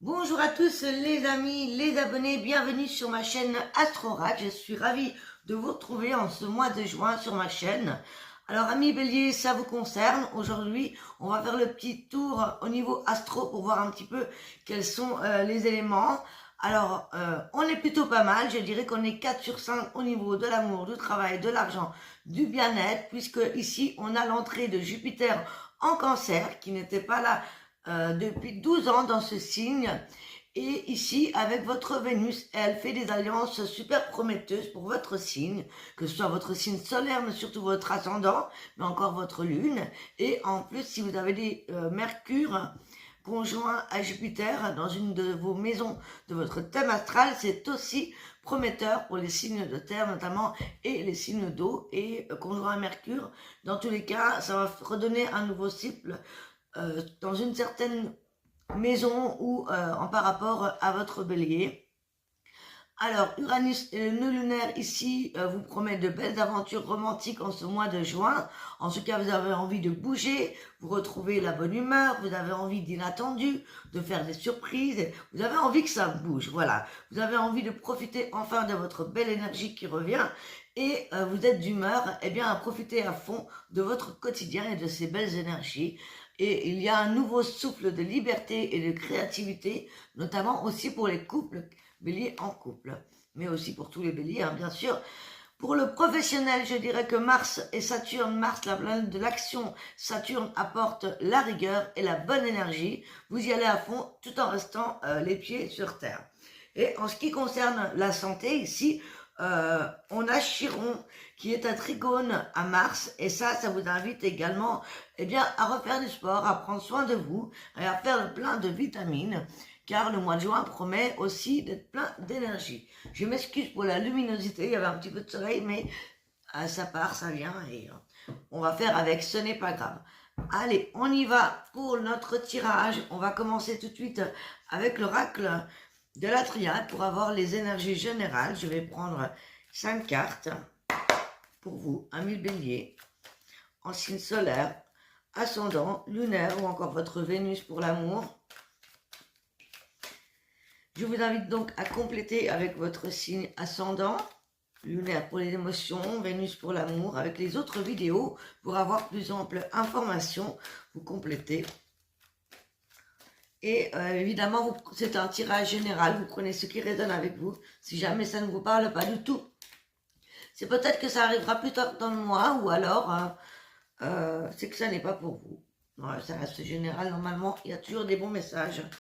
Bonjour à tous les amis, les abonnés, bienvenue sur ma chaîne Astrorad. Je suis ravie de vous retrouver en ce mois de juin sur ma chaîne. Alors amis Bélier, ça vous concerne. Aujourd'hui, on va faire le petit tour au niveau astro pour voir un petit peu quels sont les éléments. Alors, on est plutôt pas mal. Je dirais qu'on est 4 sur 5 au niveau de l'amour, du travail, de l'argent, du bien-être, puisque ici, on a l'entrée de Jupiter en Cancer, qui n'était pas là depuis 12 ans dans ce signe. Et ici, avec votre Vénus, elle fait des alliances super prometteuses pour votre signe, que ce soit votre signe solaire, mais surtout votre ascendant, mais encore votre lune. Et en plus, si vous avez des Mercure conjoint à Jupiter dans une de vos maisons de votre thème astral, c'est aussi prometteur pour les signes de terre notamment et les signes d'eau et conjoint à Mercure. Dans tous les cas, ça va redonner un nouveau cycle dans une certaine maison ou en par rapport à votre bélier. Alors, Uranus et le nœud lunaire ici vous promet de belles aventures romantiques en ce mois de juin. En tout cas, vous avez envie de bouger, vous retrouvez la bonne humeur, vous avez envie d'inattendu, de faire des surprises, vous avez envie que ça bouge, voilà. Vous avez envie de profiter enfin de votre belle énergie qui revient et vous êtes d'humeur à profiter à fond de votre quotidien et de ces belles énergies. Et il y a un nouveau souffle de liberté et de créativité, notamment aussi pour les couples, bélier en couple, mais aussi pour tous les béliers, hein, bien sûr. Pour le professionnel, je dirais que Mars et Saturne, Mars, la planète de l'action, Saturne apporte la rigueur et la bonne énergie. Vous y allez à fond tout en restant les pieds sur terre. Et en ce qui concerne la santé, ici, on a Chiron qui est un trigone à Mars et ça vous invite également à refaire du sport, à prendre soin de vous et à faire le plein de vitamines car le mois de juin promet aussi d'être plein d'énergie. Je m'excuse pour la luminosité, il y avait un petit peu de soleil mais ça part, ça vient et on va faire avec, ce n'est pas grave. Allez, on y va pour notre tirage. On va commencer tout de suite avec l'oracle de la triade pour avoir les énergies générales. Je vais prendre 5 cartes pour vous, amis bélier, en signe solaire, ascendant, lunaire ou encore votre Vénus pour l'amour. Je vous invite donc à compléter avec votre signe ascendant, lunaire pour les émotions, Vénus pour l'amour, avec les autres vidéos pour avoir plus ample information. Vous complétez. Et évidemment, c'est un tirage général, vous prenez ce qui résonne avec vous. Si jamais ça ne vous parle pas du tout, c'est peut-être que ça arrivera plus tard dans le mois, ou alors c'est que ça n'est pas pour vous. Voilà, ça reste général, normalement, il y a toujours des bons messages.